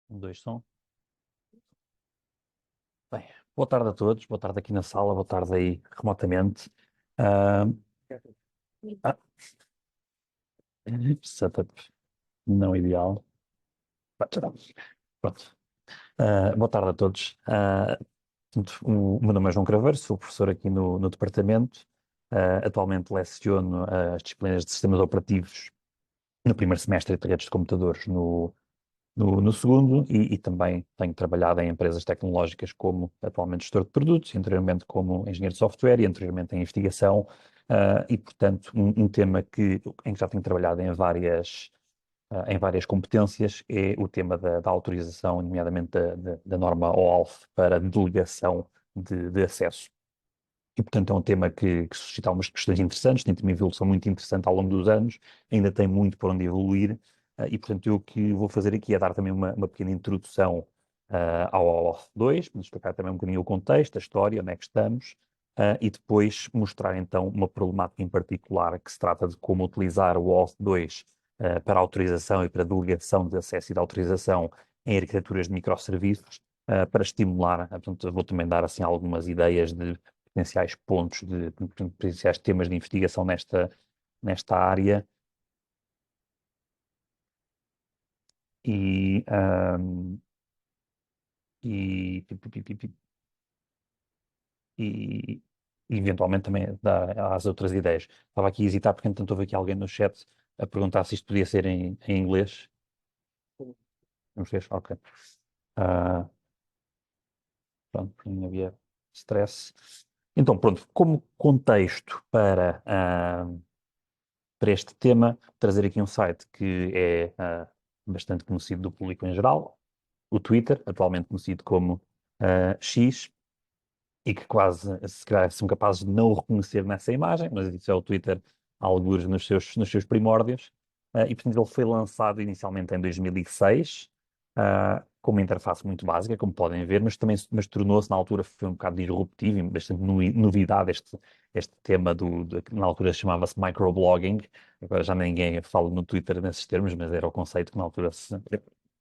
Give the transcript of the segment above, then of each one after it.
Um, dois, som. Bem, boa tarde a todos, boa tarde aqui na sala, boa tarde aí remotamente. Ah, ah, Setup não ideal. Pronto. Boa tarde a todos. Portanto, o meu nome é João Craveiro, sou professor aqui no departamento. Atualmente leciono as disciplinas de sistemas operativos no primeiro semestre e de redes de computadores no segundo e também tenho trabalhado em empresas tecnológicas como atualmente gestor de produtos, anteriormente como engenheiro de software e anteriormente em investigação, e portanto um tema em que já tenho trabalhado em várias competências é o tema da autorização, nomeadamente da norma OAuth para delegação de acesso. E, portanto, é um tema que suscita algumas questões interessantes, tem tido uma evolução muito interessante ao longo dos anos, ainda tem muito por onde evoluir, e, portanto, eu o que vou fazer aqui é dar também uma pequena introdução ao OAuth 2, para explicar também um bocadinho o contexto, a história, onde é que estamos, e depois mostrar, então, uma problemática em particular que se trata de como utilizar o OAuth 2 para autorização e para delegação de acesso e de autorização em arquiteturas de microserviços, para estimular, portanto, vou também dar, assim, algumas ideias de potenciais pontos potenciais temas de investigação nesta área e, e, e, e eventualmente também dar às outras ideias. Estava aqui a hesitar porque entretanto houve aqui alguém no chat a perguntar se isto podia ser em inglês. Em português? Ok. Ah, Pronto, porque não havia stress. Então, pronto, como contexto para este tema, trazer aqui um site que é bastante conhecido do público em geral, o Twitter, atualmente conhecido como X, e que quase, se calhar, são capazes de não o reconhecer nessa imagem, mas isso é o Twitter, algures nos seus primórdios. E, portanto, ele foi lançado inicialmente em 2006, com uma interface muito básica, como podem ver, mas tornou-se, na altura, foi um bocado disruptivo e bastante novidade este tema que na altura chamava-se microblogging. Agora já ninguém fala no Twitter nesses termos, mas era o conceito que na altura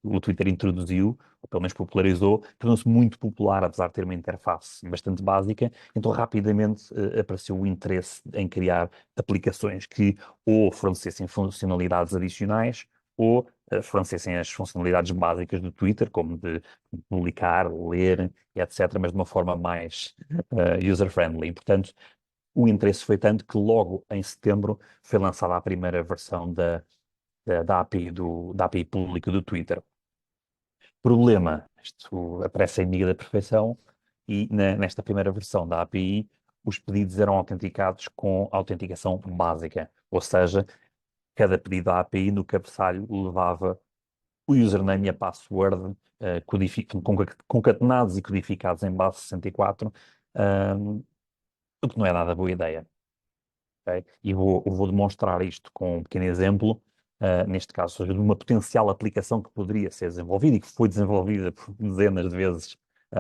o Twitter introduziu, ou pelo menos popularizou, tornou-se muito popular, apesar de ter uma interface bastante básica, então rapidamente apareceu o interesse em criar aplicações que ou fornecessem funcionalidades adicionais ou fornecessem as funcionalidades básicas do Twitter, como de publicar, ler, etc., mas de uma forma mais user-friendly. Portanto, o interesse foi tanto que logo em setembro foi lançada a primeira versão da API, da API pública do Twitter. Problema, isto aparece em Liga da Perfeição e nesta primeira versão da API os pedidos eram autenticados com autenticação básica, ou seja, cada pedido da API no cabeçalho levava o username e a password concatenados e codificados em base 64, o que não é nada boa ideia. Ok? E vou demonstrar isto com um pequeno exemplo, neste caso, ou seja, de uma potencial aplicação que poderia ser desenvolvida e que foi desenvolvida por dezenas de vezes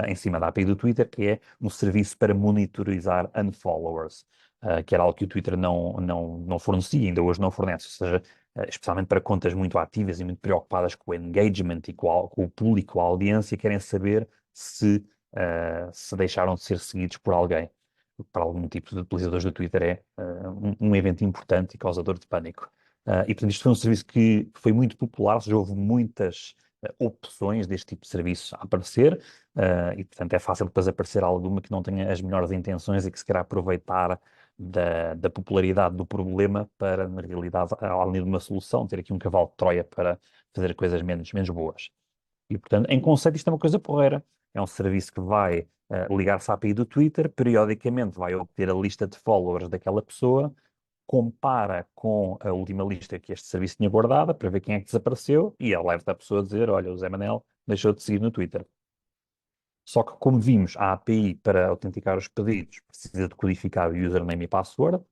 em cima da API do Twitter, que é um serviço para monitorizar unfollowers, que era algo que o Twitter não fornecia, ainda hoje não fornece, ou seja, especialmente para contas muito ativas e muito preocupadas com o engagement e com o público, com a audiência, querem saber se deixaram de ser seguidos por alguém para algum tipo de utilizadores do Twitter é um evento importante e causador de pânico. E, portanto, isto foi um serviço que foi muito popular, ou seja, houve muitas opções deste tipo de serviço a aparecer, e, portanto, é fácil depois aparecer alguma que não tenha as melhores intenções e que se queira aproveitar da popularidade do problema para, na realidade, além de uma solução, ter aqui um cavalo de Troia para fazer coisas menos boas. E, portanto, em conceito, isto é uma coisa porreira. É um serviço que vai ligar-se à API do Twitter, periodicamente vai obter a lista de followers daquela pessoa, compara com a última lista que este serviço tinha guardada para ver quem é que desapareceu e alerta a pessoa a dizer: Olha, o Zé Manel deixou de seguir no Twitter. Só que, como vimos, a API para autenticar os pedidos precisa de codificar o username e password,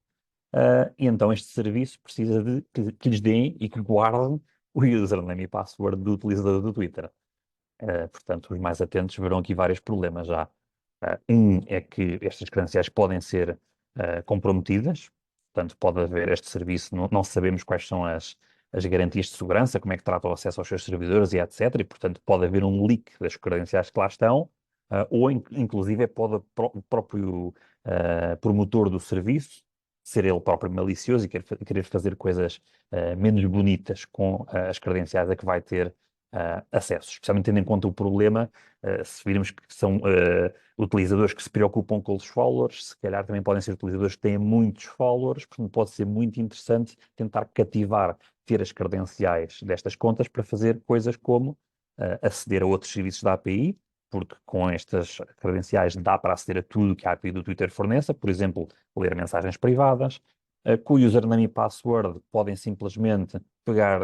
e então este serviço precisa de que lhes deem e que guardem o username e password do utilizador do Twitter. Portanto, os mais atentos verão aqui vários problemas já. Um é que estas credenciais podem ser comprometidas, portanto, pode haver este serviço, não sabemos quais são as garantias de segurança, como é que trata o acesso aos seus servidores e etc. E, portanto, pode haver um leak das credenciais que lá estão, ou inclusive pode o próprio promotor do serviço ser ele próprio malicioso e querer fazer coisas menos bonitas com as credenciais a que vai ter acesso, especialmente tendo em conta o problema, se virmos que são utilizadores que se preocupam com os followers, se calhar também podem ser utilizadores que têm muitos followers, portanto pode ser muito interessante tentar cativar, ter as credenciais destas contas para fazer coisas como aceder a outros serviços da API, porque com estas credenciais dá para aceder a tudo que a API do Twitter forneça, por exemplo, ler mensagens privadas, com o username e password podem simplesmente pegar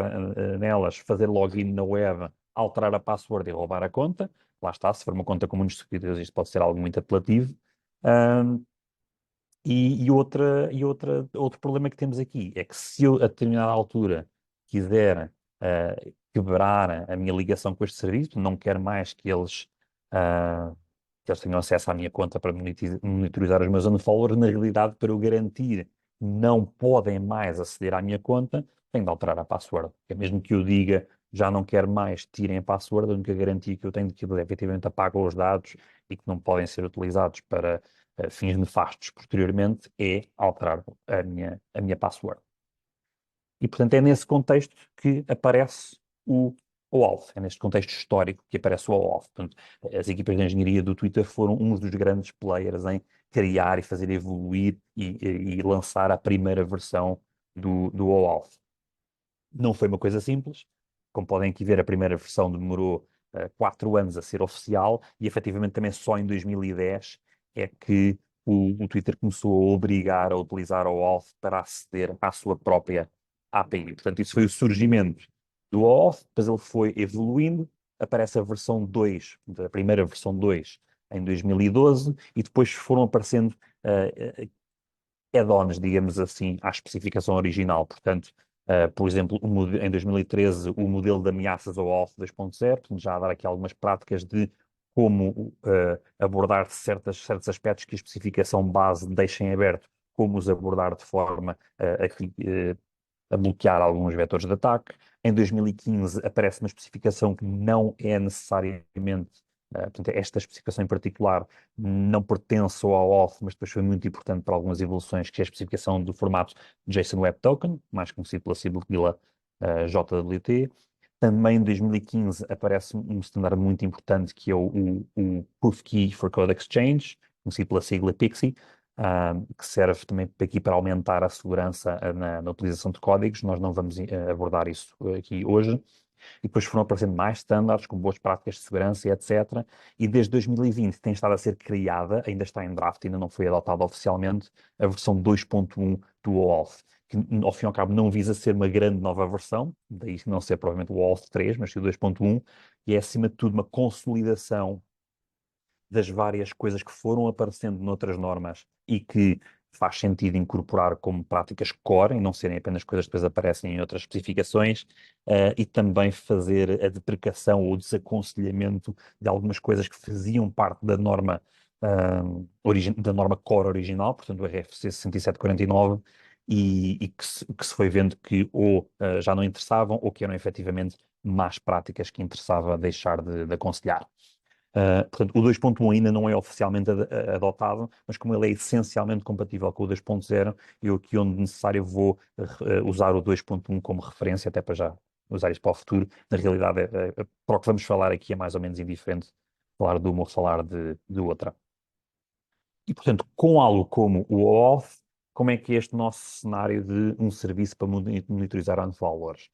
nelas, fazer login na web, alterar a password e roubar a conta. Lá está, se for uma conta com muitos seguidores, isto pode ser algo muito apelativo. Ahm, outro problema que temos aqui é que se eu, a determinada altura, quiser quebrar a minha ligação com este serviço, não quero mais ah, que eles tenham acesso à minha conta para monitorizar os meus unfollowers, na realidade, para eu garantir que não podem mais aceder à minha conta, tenho de alterar a password. É mesmo que eu diga, já não quero mais, tirem a password, a única garantia que eu tenho de que eles efetivamente apagam os dados e que não podem ser utilizados para fins nefastos posteriormente, é alterar a minha password. E, portanto, é nesse contexto que aparece o OAuth, é neste contexto histórico que aparece o OAuth. Portanto, as equipas de engenharia do Twitter foram uns dos grandes players em criar e fazer evoluir e lançar a primeira versão do OAuth. Não foi uma coisa simples. Como podem aqui ver, a primeira versão demorou 4 anos a ser oficial e, efetivamente, também só em 2010 é que o Twitter começou a obrigar a utilizar o OAuth para aceder à sua própria API. Portanto, isso foi o surgimento do OAuth, depois ele foi evoluindo, aparece a versão 2, a primeira versão 2, em 2012, e depois foram aparecendo add-ons, digamos assim, à especificação original. Portanto, por exemplo, em 2013, o modelo de ameaças ao Auth 2.0, portanto, já a dar aqui algumas práticas de como abordar certos aspectos que a especificação base deixa em aberto, como os abordar de forma a bloquear alguns vetores de ataque. Em 2015 aparece uma especificação que não é necessariamente, portanto, esta especificação em particular não pertence ao auth, mas depois foi muito importante para algumas evoluções, que é a especificação do formato JSON Web Token, mais conhecido pela sigla JWT. Também em 2015 aparece um standard muito importante que é o Proof Key for Code Exchange, conhecido pela sigla PXE, que serve também aqui para aumentar a segurança na utilização de códigos. Nós não vamos abordar isso aqui hoje. E depois foram aparecendo mais standards com boas práticas de segurança e etc. E desde 2020 tem estado a ser criada, ainda está em draft, ainda não foi adotada oficialmente, a versão 2.1 do OAuth, que ao fim e ao cabo não visa ser uma grande nova versão, daí não ser provavelmente o OAuth 3, mas sim o 2.1, e é acima de tudo uma consolidação das várias coisas que foram aparecendo noutras normas e que faz sentido incorporar como práticas core e não serem apenas coisas que depois aparecem em outras especificações, e também fazer a deprecação ou desaconselhamento de algumas coisas que faziam parte da norma, da norma core original, portanto o RFC 6749, e que se foi vendo que ou já não interessavam ou que eram efetivamente más práticas que interessava deixar de aconselhar. Portanto, o 2.1 ainda não é oficialmente adotado, mas como ele é essencialmente compatível com o 2.0, eu aqui onde necessário vou usar o 2.1 como referência, até para já usar isso para o futuro. Na realidade, para o que vamos falar aqui é mais ou menos indiferente falar de uma ou falar de outra. E, portanto, com algo como o OAuth, como é que é este nosso cenário de um serviço para monitorizar unfollowers?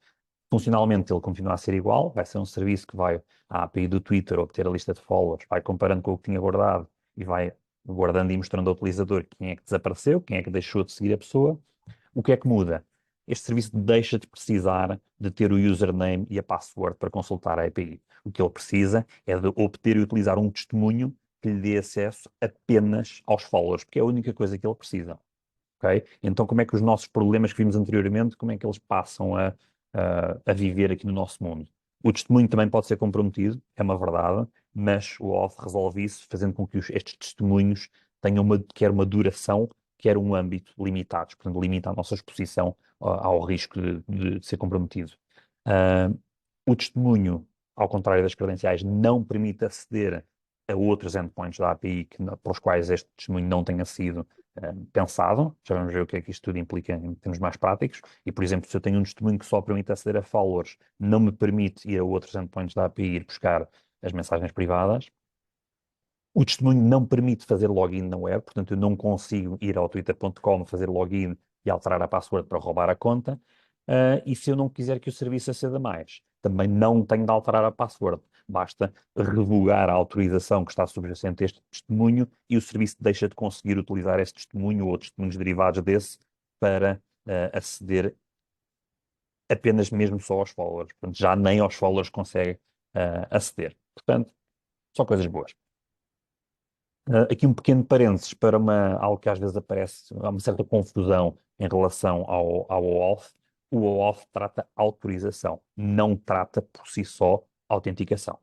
Funcionalmente ele continua a ser igual, vai ser um serviço que vai à API do Twitter obter a lista de followers, vai comparando com o que tinha guardado e vai guardando e mostrando ao utilizador quem é que desapareceu, quem é que deixou de seguir a pessoa. O que é que muda? Este serviço deixa de precisar de ter o username e a password para consultar a API. O que ele precisa é de obter e utilizar um testemunho que lhe dê acesso apenas aos followers, porque é a única coisa que ele precisa. Ok? Então, como é que os nossos problemas que vimos anteriormente, como é que eles passam a viver aqui no nosso mundo? O testemunho também pode ser comprometido, é uma verdade, mas o OAuth resolve isso, fazendo com que estes testemunhos tenham quer uma duração, quer um âmbito limitados. Portanto, limita a nossa exposição ao risco de ser comprometido. Ah, o testemunho, ao contrário das credenciais, não permite aceder a outros endpoints da API para os quais este testemunho não tenha sido pensado. Já vamos ver o que é que isto tudo implica em termos mais práticos. E, por exemplo, se eu tenho um testemunho que só permite aceder a followers, não me permite ir a outros endpoints da API e ir buscar as mensagens privadas. O testemunho não permite fazer login na web, portanto, eu não consigo ir ao twitter.com, fazer login e alterar a password para roubar a conta. E se eu não quiser que o serviço aceda mais, também não tenho de alterar a password. Basta revogar a autorização que está subjacente a este testemunho e o serviço deixa de conseguir utilizar esse testemunho ou testemunhos derivados desse para aceder apenas mesmo só aos followers. Portanto, já nem aos followers consegue aceder. Portanto, só coisas boas. Aqui um pequeno parênteses para algo que às vezes aparece, há uma certa confusão em relação ao OAuth. O OAuth trata autorização, não trata por si só autenticação.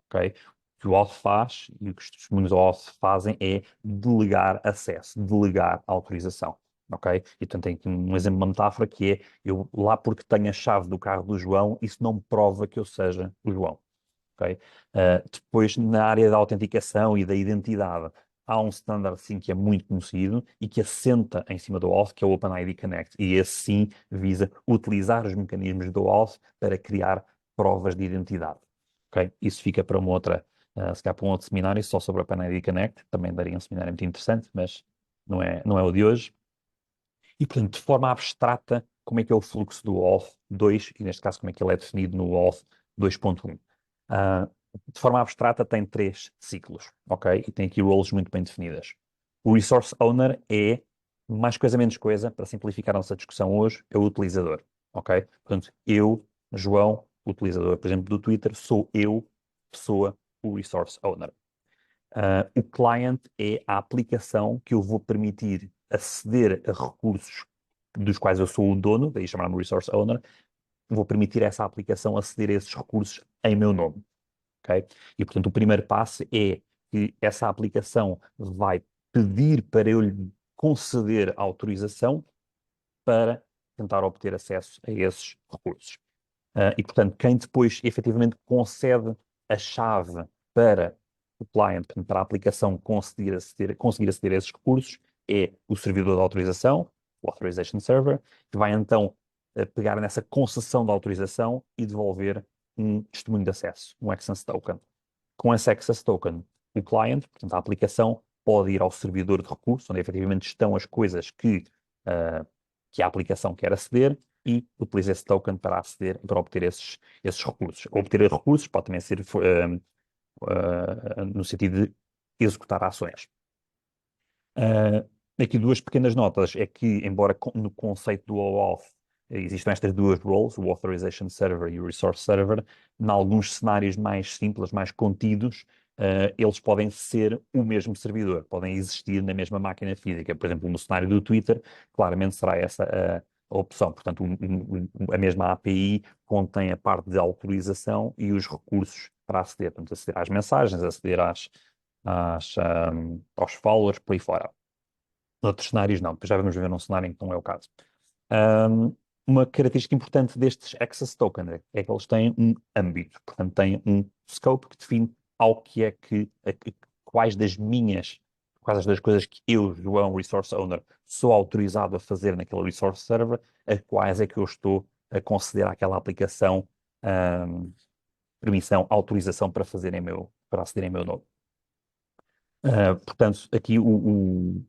Ok? O que o OAuth faz e o que os testemunhos OAuth fazem é delegar acesso, delegar autorização. Ok? E portanto tem aqui um exemplo, uma metáfora que é, eu lá porque tenho a chave do carro do João, isso não prova que eu seja o João. Okay? Depois, na área da autenticação e da identidade, há um standard sim que é muito conhecido e que assenta em cima do OAuth, que é o OpenID Connect. E esse sim visa utilizar os mecanismos do OAuth para criar provas de identidade. Okay? Isso fica para uma outra, se calhar para um outro seminário só sobre o OpenID Connect. Também daria um seminário muito interessante, mas não é o de hoje. E, portanto, de forma abstrata, como é que é o fluxo do OAuth 2, e neste caso como é que ele é definido no OAuth 2.1. De forma abstrata tem 3 ciclos, ok? E tem aqui roles muito bem definidas. O Resource Owner é, mais coisa menos coisa, para simplificar a nossa discussão hoje, é o utilizador, ok? Portanto, eu, João, utilizador, por exemplo, do Twitter, sou eu, pessoa, o Resource Owner. O client é a aplicação que eu vou permitir aceder a recursos dos quais eu sou o dono, daí chamar-me Resource Owner, vou permitir essa aplicação aceder a esses recursos em meu nome. Okay? E, portanto, o primeiro passo é que essa aplicação vai pedir para eu lhe conceder autorização para tentar obter acesso a esses recursos. E, portanto, quem depois efetivamente concede a chave para o client, portanto, para a aplicação conseguir aceder a esses recursos, é o servidor de autorização, o Authorization Server, que vai então pegar nessa concessão de autorização e devolver um testemunho de acesso, um Access Token. Com esse Access Token, o client, portanto, a aplicação, pode ir ao servidor de recursos, onde efetivamente estão as coisas que a aplicação quer aceder, e utiliza esse token para aceder, para obter esses recursos. Obter recursos pode também ser no sentido de executar ações. Aqui duas pequenas notas é que, embora no conceito do OAuth existam estas duas roles, o Authorization Server e o Resource Server, em alguns cenários mais simples, mais contidos, eles podem ser o mesmo servidor, podem existir na mesma máquina física. Por exemplo, no cenário do Twitter, claramente será essa a opção. Portanto, a mesma API contém a parte de autorização e os recursos para aceder. Portanto, aceder às mensagens, aceder aos followers, por aí fora. Noutros cenários não, depois já vamos ver num cenário em que não é o caso. Uma característica importante destes Access Token é que eles têm um âmbito, portanto têm um scope que define ao que é quais das coisas que eu, João, Resource Owner, sou autorizado a fazer naquele Resource Server, a quais é que eu estou a conceder àquela aplicação permissão, autorização para aceder em meu nome. Portanto, aqui um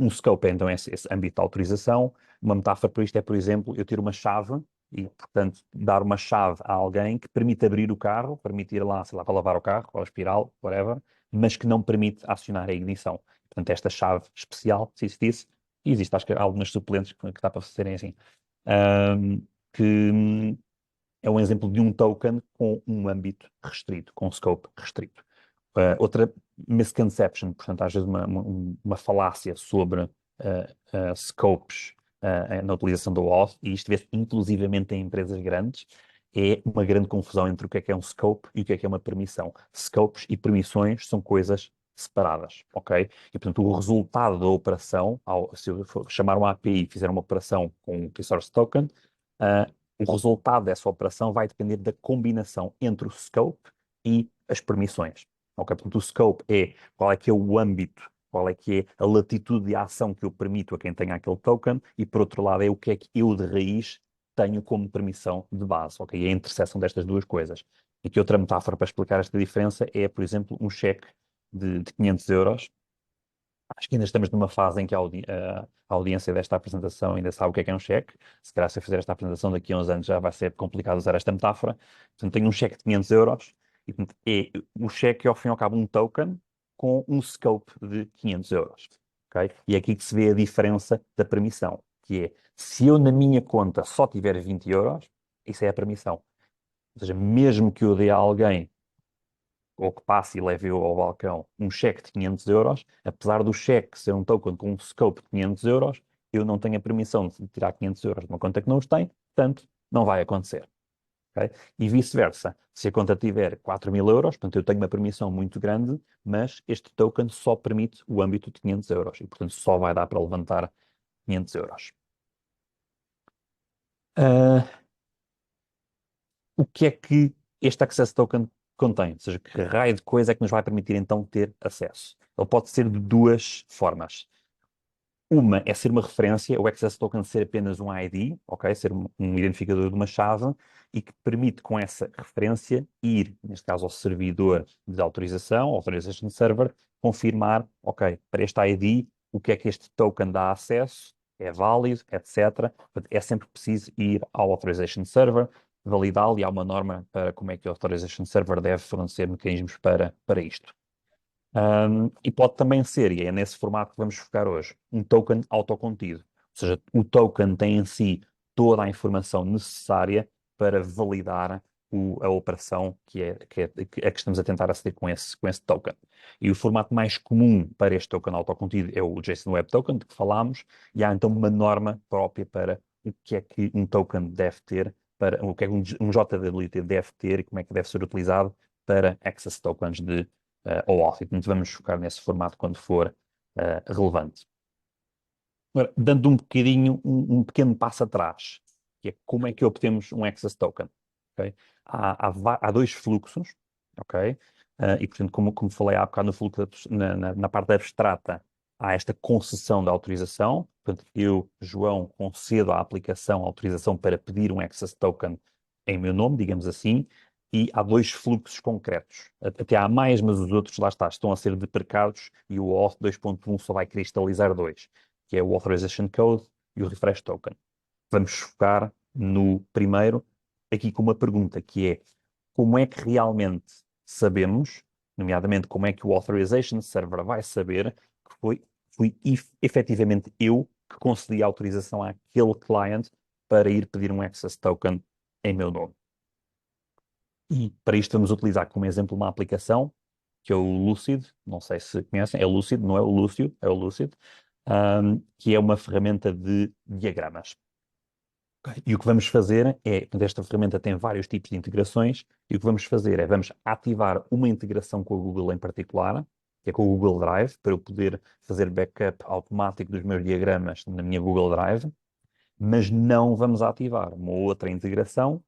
scope é então esse âmbito de autorização. Uma metáfora para isto é, por exemplo, eu ter uma chave e, portanto, dar uma chave a alguém que permite abrir o carro, permite ir lá, sei lá, para lavar o carro, ou a espiral, whatever, mas que não permite acionar a ignição. Portanto, esta chave especial, se existisse, e existe, acho que há algumas suplentes que dá para fazerem assim, que é um exemplo de um token com um âmbito restrito, com um scope restrito. Outra misconception, portanto, às vezes uma falácia sobre scopes na utilização do OAuth, e isto vê-se inclusivamente em empresas grandes, é uma grande confusão entre o que é um scope e o que é uma permissão. Scopes e permissões são coisas separadas, ok? E, portanto, o resultado da operação, se eu chamar uma API e fizer uma operação com um Resource Token, ah, o resultado dessa operação vai depender da combinação entre o scope e as permissões, ok? Portanto, o scope é qual é que é o âmbito, qual é que é a latitude de ação que eu permito a quem tenha aquele token, e, por outro lado, é o que é que eu, de raiz, tenho como permissão de base, ok? É a interseção destas duas coisas. E que outra metáfora para explicar esta diferença é, por exemplo, um cheque de 500 euros. Acho que ainda estamos numa fase em que a audiência desta apresentação ainda sabe o que é um cheque. Se calhar, se eu fizer esta apresentação daqui a uns anos, já vai ser complicado usar esta metáfora. Portanto, tenho um cheque de 500 euros e, portanto, o cheque é, ao fim e ao cabo, um token com um scope de 500 euros. Ok? E é aqui que se vê a diferença da permissão, que é, se eu na minha conta só tiver 20 euros, isso é a permissão. Ou seja, mesmo que eu dê a alguém ou que passe e leve ao balcão um cheque de 500 euros, apesar do cheque ser um token com um scope de 500 euros, eu não tenho a permissão de tirar 500 euros de uma conta que não os tem, portanto, não vai acontecer. Ok? E vice-versa. Se a conta tiver 4.000 euros, portanto, eu tenho uma permissão muito grande, mas este token só permite o âmbito de 500 euros e, portanto, só vai dar para levantar 500 euros. Ah, o que é que este Access Token contém? Ou seja, que raio de coisa é que nos vai permitir então ter acesso? Ele pode ser de duas formas. Uma é ser uma referência, o Access Token ser apenas um ID, ok? Ser um identificador de uma chave e que permite com essa referência ir, neste caso, ao servidor de autorização, Authorization Server, confirmar, ok, para este ID, o que é que este token dá acesso, é válido, etc. Portanto, é sempre preciso ir ao Authorization Server, validá-lo, e há uma norma para como é que o Authorization Server deve fornecer mecanismos para isto. E pode também ser, e é nesse formato que vamos focar hoje, um token autocontido. Ou seja, o token tem em si toda a informação necessária para validar a operação a que estamos a tentar aceder com esse token. E o formato mais comum para este token autocontido é o JSON Web Token, de que falámos, e há então uma norma própria para o que é que um token deve ter, para o que é que um JWT deve ter e como é que deve ser utilizado para access tokens de ao auth. Portanto, vamos focar nesse formato quando for relevante. Agora, dando um pequeno passo atrás, que é como é que obtemos um access token. Okay? Há dois fluxos, ok? E, portanto, como falei há bocado no fluxo, na parte abstrata, há esta concessão da autorização. Portanto, eu, João, concedo à aplicação a autorização para pedir um access token em meu nome, digamos assim, e há dois fluxos concretos. Até há mais, mas os outros, lá está, estão a ser deprecados, e o auth 2.1 só vai cristalizar dois, que é o Authorization Code e o Refresh Token. Vamos focar no primeiro, aqui com uma pergunta, que é como é que realmente sabemos, nomeadamente como é que o Authorization Server vai saber que fui efetivamente eu que concedi a autorização àquele client para ir pedir um Access Token em meu nome. E para isto vamos utilizar como exemplo uma aplicação, que é o Lucid, não sei se conhecem, é o Lucid, não é o Lúcio, é o Lucid, que é uma ferramenta de diagramas. Ok? E o que vamos fazer é, portanto, esta ferramenta tem vários tipos de integrações, e o que vamos fazer é, vamos ativar uma integração com a Google em particular, que é com o Google Drive, para eu poder fazer backup automático dos meus diagramas na minha Google Drive, mas não vamos ativar uma outra integração,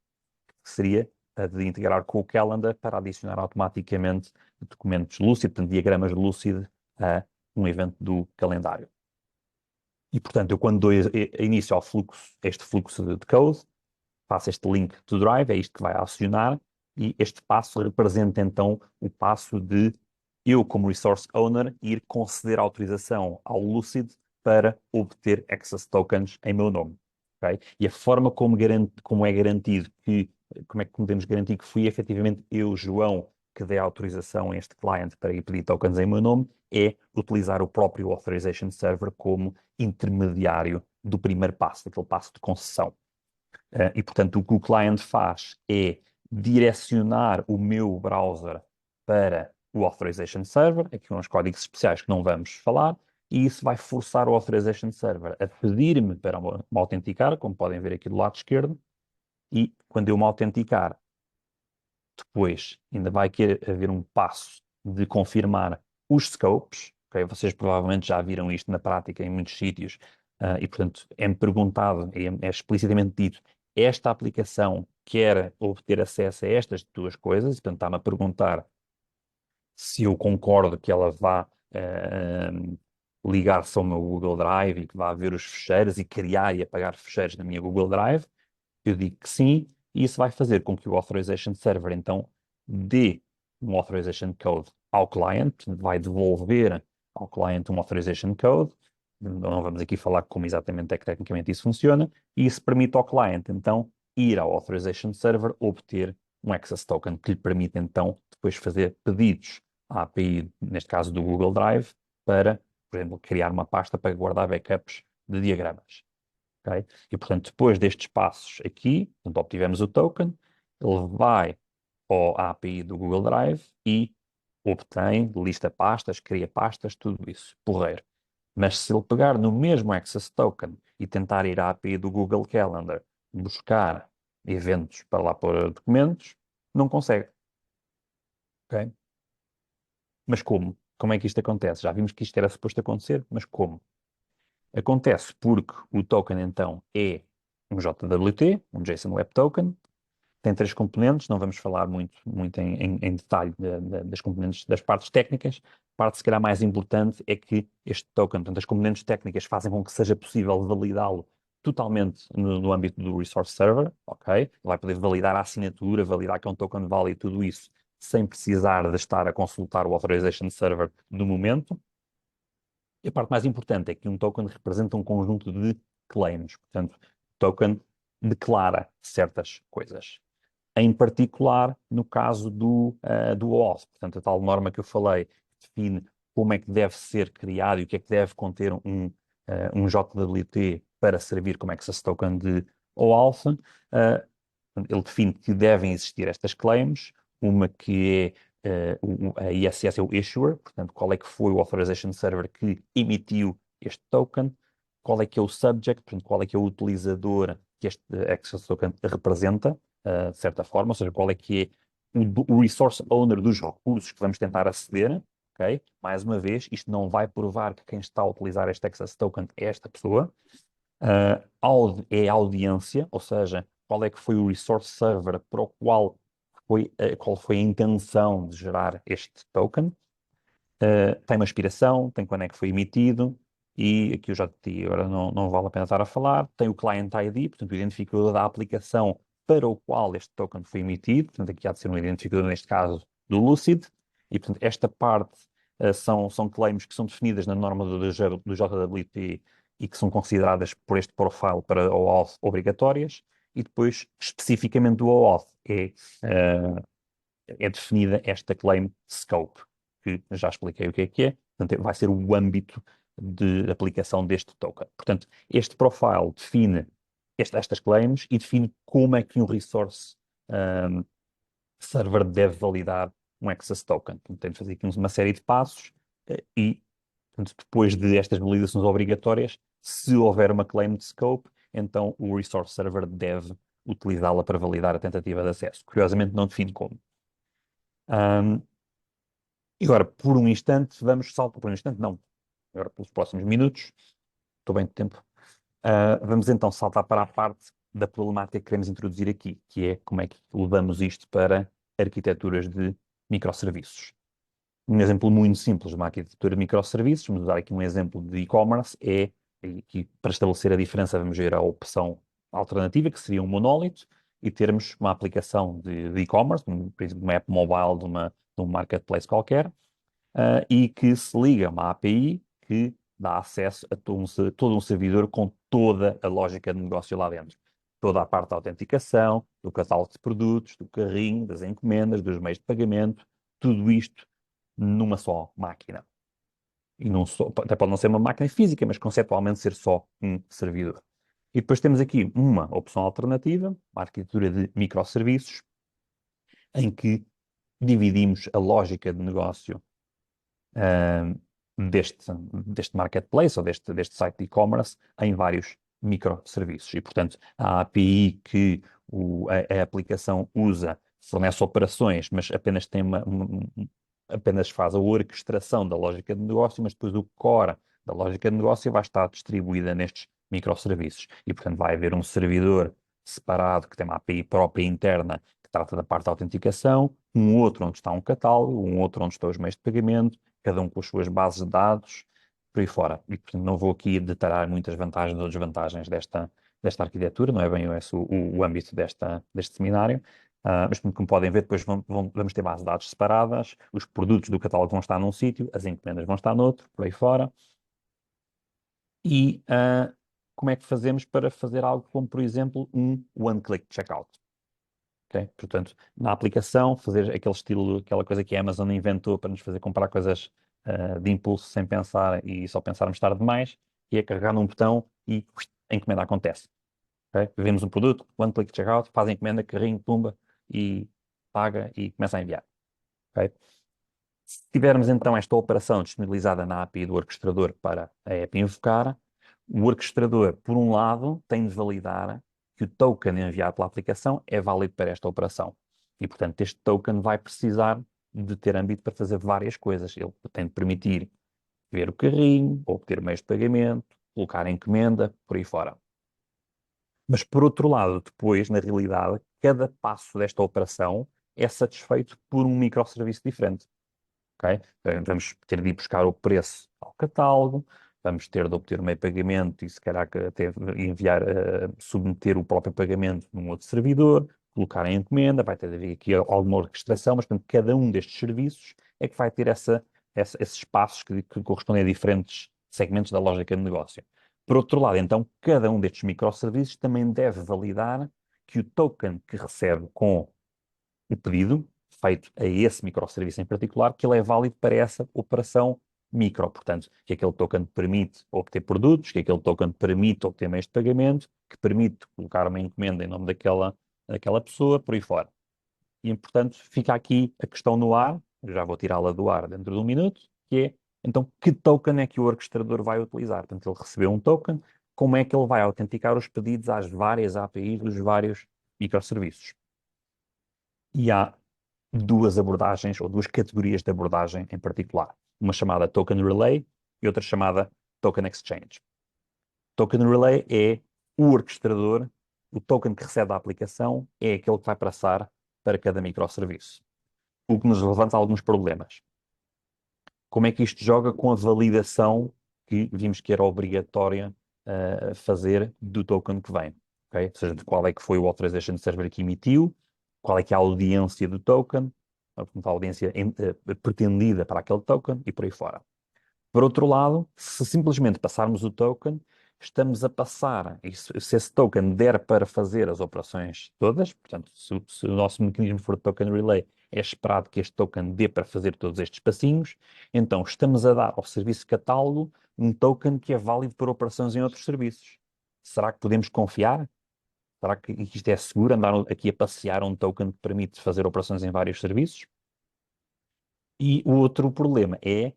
que seria a de integrar com o Calendar para adicionar automaticamente documentos Lucid, portanto, diagramas Lucid a um evento do calendário. E, portanto, eu quando dou início ao fluxo, este fluxo de code, faço este link to Drive, é isto que vai acionar, e este passo representa então o passo de eu, como Resource Owner, ir conceder autorização ao Lucid para obter Access Tokens em meu nome. Okay? E a forma como é garantido como é que podemos garantir que fui efetivamente eu, João, que dei a autorização a este client para ir pedir tokens em meu nome, é utilizar o próprio Authorization Server como intermediário do primeiro passo, daquele passo de concessão. E, portanto, o que o client faz é direcionar o meu browser para o Authorization Server, aqui uns códigos especiais que não vamos falar, e isso vai forçar o Authorization Server a pedir-me para me autenticar, como podem ver aqui do lado esquerdo, e quando eu me autenticar, depois ainda vai haver um passo de confirmar os scopes, ok? Vocês provavelmente já viram isto na prática em muitos sítios, e portanto é-me perguntado, é explicitamente dito, esta aplicação quer obter acesso a estas duas coisas, e portanto está-me a perguntar se eu concordo que ela vá ligar-se ao meu Google Drive e que vá ver os ficheiros e criar e apagar ficheiros na minha Google Drive. Eu digo que sim, e isso vai fazer com que o Authorization Server, então, dê um Authorization Code ao client, vai devolver ao client um Authorization Code. Não vamos aqui falar como exatamente é que tecnicamente isso funciona, e isso permite ao client, então, ir ao Authorization Server, obter um Access Token que lhe permite, então, depois fazer pedidos à API, neste caso do Google Drive, para, por exemplo, criar uma pasta para guardar backups de diagramas. Ok? E, portanto, depois destes passos aqui, portanto, obtivemos o token, ele vai à API do Google Drive e obtém, lista pastas, cria pastas, tudo isso, porreiro. Mas se ele pegar no mesmo Access Token e tentar ir à API do Google Calendar, buscar eventos para lá pôr documentos, não consegue. Ok? Mas como? Como é que isto acontece? Já vimos que isto era suposto acontecer, mas como? Acontece porque o token, então, é um JWT, um JSON Web Token, tem três componentes, não vamos falar muito em detalhe das componentes, das partes técnicas. A parte, se calhar, mais importante é que este token, portanto, as componentes técnicas fazem com que seja possível validá-lo totalmente no âmbito do Resource Server, ok? Vai poder validar a assinatura, validar que é um token válido, tudo isso, sem precisar de estar a consultar o Authorization Server no momento. E a parte mais importante é que um token representa um conjunto de claims. Portanto, o token declara certas coisas. Em particular, no caso do OAuth. Portanto, a tal norma que eu falei define como é que deve ser criado e o que é que deve conter um JWT para servir como Access Token de OAuth. Ele define que devem existir estas claims, uma que a ISS é o issuer, portanto, qual é que foi o authorization server que emitiu este token, qual é que é o subject, portanto, qual é que é o utilizador que este access token representa, de certa forma, ou seja, qual é que é o resource owner dos recursos que vamos tentar aceder, ok? Mais uma vez, isto não vai provar que quem está a utilizar este access token é esta pessoa. É a audiência, ou seja, qual é que foi o resource server para o qual foi a intenção de gerar este token. Tem uma expiração, tem quando é que foi emitido, e aqui eu já te digo, agora não vale a pena estar a falar. Tem o Client ID, portanto, o identificador da aplicação para o qual este token foi emitido, portanto, aqui há de ser um identificador, neste caso, do Lucid, e, portanto, esta parte são claims que são definidas na norma do JWT e que são consideradas por este profile para OAuth obrigatórias, e depois, especificamente do OAuth, é definida esta claim scope, que já expliquei o que é, portanto, vai ser o âmbito de aplicação deste token. Portanto, este profile define estas claims e define como é que um resource um, server deve validar um access token. Portanto, tem de fazer aqui uma série de passos e, portanto, depois de estas validações obrigatórias, se houver uma claim de scope, então o resource server deve utilizá-la para validar a tentativa de acesso. Curiosamente, não define como. E agora, por um instante, vamos saltar. Por um instante, não. Agora, pelos próximos minutos, estou bem de tempo. Vamos então saltar para a parte da problemática que queremos introduzir aqui, que é como é que levamos isto para arquiteturas de microserviços. Um exemplo muito simples de uma arquitetura de microserviços, vamos usar aqui um exemplo de e-commerce, e aqui, para estabelecer a diferença, vamos ver a opção alternativa, que seria um monólito, e termos uma aplicação de e-commerce, por exemplo, uma app mobile de um marketplace qualquer, e que se liga a uma API que dá acesso a todo um servidor com toda a lógica de negócio lá dentro. Toda a parte da autenticação, do catálogo de produtos, do carrinho, das encomendas, dos meios de pagamento, tudo isto numa só máquina. E até pode não ser uma máquina física, mas conceptualmente ser só um servidor. E depois temos aqui uma opção alternativa, uma arquitetura de microserviços, em que dividimos a lógica de negócio ah, deste marketplace ou deste site de e-commerce em vários microserviços. E, portanto, a API que a aplicação usa fornece operações, mas apenas tem apenas faz a orquestração da lógica de negócio, mas depois o core da lógica de negócio vai estar distribuída nestes microserviços. E, portanto, vai haver um servidor separado que tem uma API própria interna que trata da parte da autenticação, um outro onde está um catálogo, um outro onde estão os meios de pagamento, cada um com as suas bases de dados, por aí fora. E, portanto, não vou aqui detalhar muitas vantagens ou desvantagens desta arquitetura, não é bem esse o âmbito deste seminário. Mas como podem ver, depois vamos ter bases de dados separadas, os produtos do catálogo vão estar num sítio, as encomendas vão estar noutro, por aí fora. E como é que fazemos para fazer algo como, por exemplo, um one-click checkout? Okay? Portanto, na aplicação, fazer aquele estilo, aquela coisa que a Amazon inventou para nos fazer comprar coisas de impulso sem pensar e só pensarmos tarde demais, e é carregar num botão e a encomenda acontece. Okay? Vemos um produto, one-click checkout, faz a encomenda, carrinho, pumba, e paga e começa a enviar. Okay? Se tivermos então esta operação disponibilizada na API do orquestrador para a app invocar, o orquestrador, por um lado, tem de validar que o token enviado pela aplicação é válido para esta operação. E, portanto, este token vai precisar de ter âmbito para fazer várias coisas. Ele tem de permitir ver o carrinho, obter meios de pagamento, colocar a encomenda, por aí fora. Mas, por outro lado, depois, na realidade, cada passo desta operação é satisfeito por um microserviço diferente. Okay? Vamos ter de ir buscar o preço ao catálogo, vamos ter de obter o meio de pagamento e se calhar até enviar, submeter o próprio pagamento num outro servidor, colocar em encomenda, vai ter de haver aqui alguma orquestração, mas portanto, cada um destes serviços é que vai ter esses passos que correspondem a diferentes segmentos da lógica de negócio. Por outro lado, então, cada um destes microserviços também deve validar que o token que recebe com o pedido feito a esse microserviço em particular, que ele é válido para essa operação micro. Portanto, que aquele token permite obter produtos, que aquele token permite obter meios de pagamento, que permite colocar uma encomenda em nome daquela pessoa, por aí fora. E, portanto, fica aqui a questão no ar, eu já vou tirá-la do ar dentro de um minuto, que é, então, que token é que o orquestrador vai utilizar? Portanto, ele recebeu um token, como é que ele vai autenticar os pedidos às várias APIs dos vários microserviços? E há duas abordagens, ou duas categorias de abordagem em particular. Uma chamada Token Relay e outra chamada Token Exchange. Token Relay é o orquestrador, o token que recebe da aplicação é aquele que vai passar para cada microserviço. O que nos levanta alguns problemas. Como é que isto joga com a validação que vimos que era obrigatória fazer do token que vem? Okay? Ou seja, de qual é que foi o Authorization Server que emitiu, qual é que é a audiência do token, a audiência pretendida para aquele token e por aí fora. Por outro lado, se simplesmente passarmos o token, estamos a passar, e se esse token der para fazer as operações todas, portanto, se o nosso mecanismo for token relay, é esperado que este token dê para fazer todos estes passinhos, então estamos a dar ao serviço catálogo um token que é válido para operações em outros serviços. Será que podemos confiar? Será que isto é seguro andar aqui a passear um token que permite fazer operações em vários serviços? E o outro problema é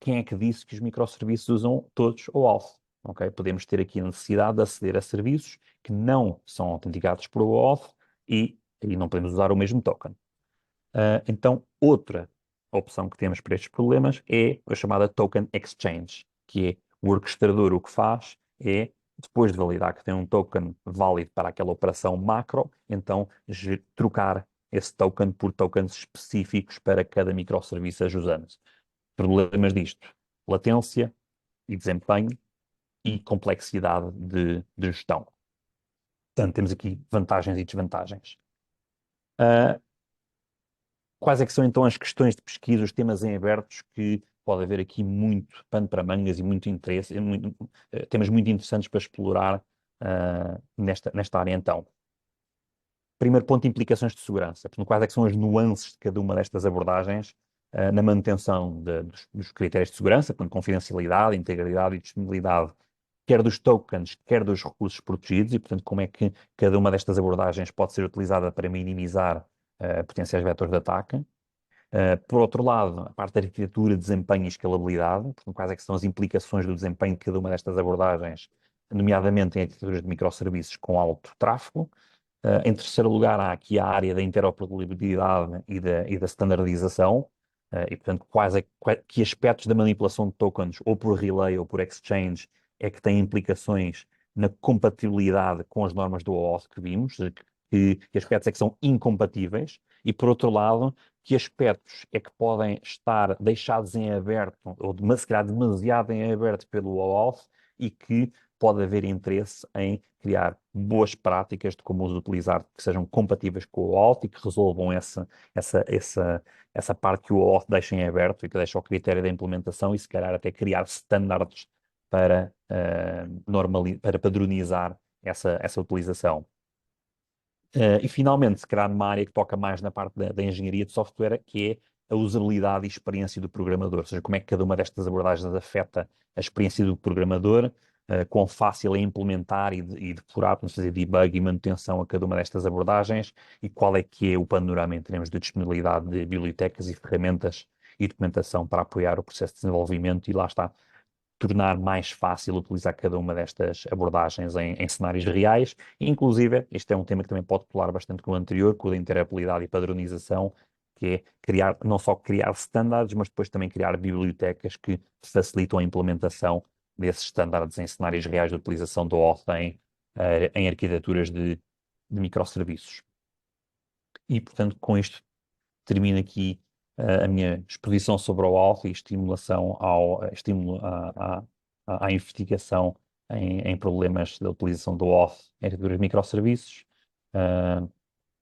quem é que disse que os microserviços usam todos o auth? Okay? Podemos ter aqui a necessidade de aceder a serviços que não são autenticados por OAuth e não podemos usar o mesmo token. Então, outra opção que temos para estes problemas é a chamada Token Exchange, que é o orquestrador o que faz é, depois de validar que tem um token válido para aquela operação macro, então trocar esse token por tokens específicos para cada microserviço ajusando. Problemas disto: latência e desempenho e complexidade de gestão. Portanto, temos aqui vantagens e desvantagens. Quais é que são então as questões de pesquisa, os temas em abertos que pode haver aqui muito pano para mangas e muito interesse, temas muito interessantes para explorar nesta área então. Primeiro ponto, implicações de segurança. Portanto, quais é que são as nuances de cada uma destas abordagens na manutenção dos critérios de segurança, portanto, confidencialidade, integridade e disponibilidade, quer dos tokens, quer dos recursos protegidos, e, portanto, como é que cada uma destas abordagens pode ser utilizada para minimizar potenciais vetores de ataque. Por outro lado, a parte da arquitetura, desempenho e escalabilidade, portanto, quais é que são as implicações do desempenho de cada uma destas abordagens, nomeadamente em arquiteturas de microserviços com alto tráfego. Em terceiro lugar, há aqui a área da interoperabilidade e da standardização. E, portanto, que aspectos da manipulação de tokens, ou por relay ou por exchange, é que têm implicações na compatibilidade com as normas do OAuth que vimos, que aspectos é que são incompatíveis, e por outro lado, que aspectos é que podem estar deixados em aberto, ou se calhar demasiado em aberto pelo OAuth, e que pode haver interesse em criar boas práticas de como os utilizar, que sejam compatíveis com o OAuth e que resolvam essa, essa, essa parte que o OAuth deixa em aberto e que deixa ao critério da implementação e se calhar até criar standards para padronizar essa utilização. E finalmente, se calhar numa área que toca mais na parte da engenharia de software, que é a usabilidade e experiência do programador, ou seja, como é que cada uma destas abordagens afeta a experiência do programador, quão fácil é implementar e depurar, podemos fazer debug e manutenção a cada uma destas abordagens, e qual é que é o panorama em termos de disponibilidade de bibliotecas e ferramentas e documentação para apoiar o processo de desenvolvimento, e lá está, tornar mais fácil utilizar cada uma destas abordagens em cenários reais. E, inclusive, este é um tema que também pode colar bastante com o anterior, com o da interoperabilidade e padronização, que é criar, não só criar standards, mas depois também criar bibliotecas que facilitam a implementação desses standards em cenários reais de utilização do auth em arquiteturas de microserviços. E, portanto, com isto termino aqui a minha exposição sobre o auth e estimulação estímulo à investigação em problemas da utilização do auth em arquiteturas de microserviços. Uh,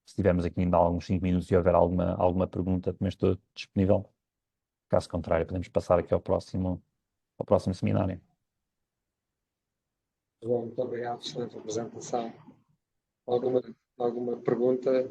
Se tivermos aqui ainda alguns 5 minutos e houver alguma pergunta, também estou disponível. Caso contrário, podemos passar aqui ao próximo seminário. João, muito obrigado, excelente apresentação. Alguma pergunta?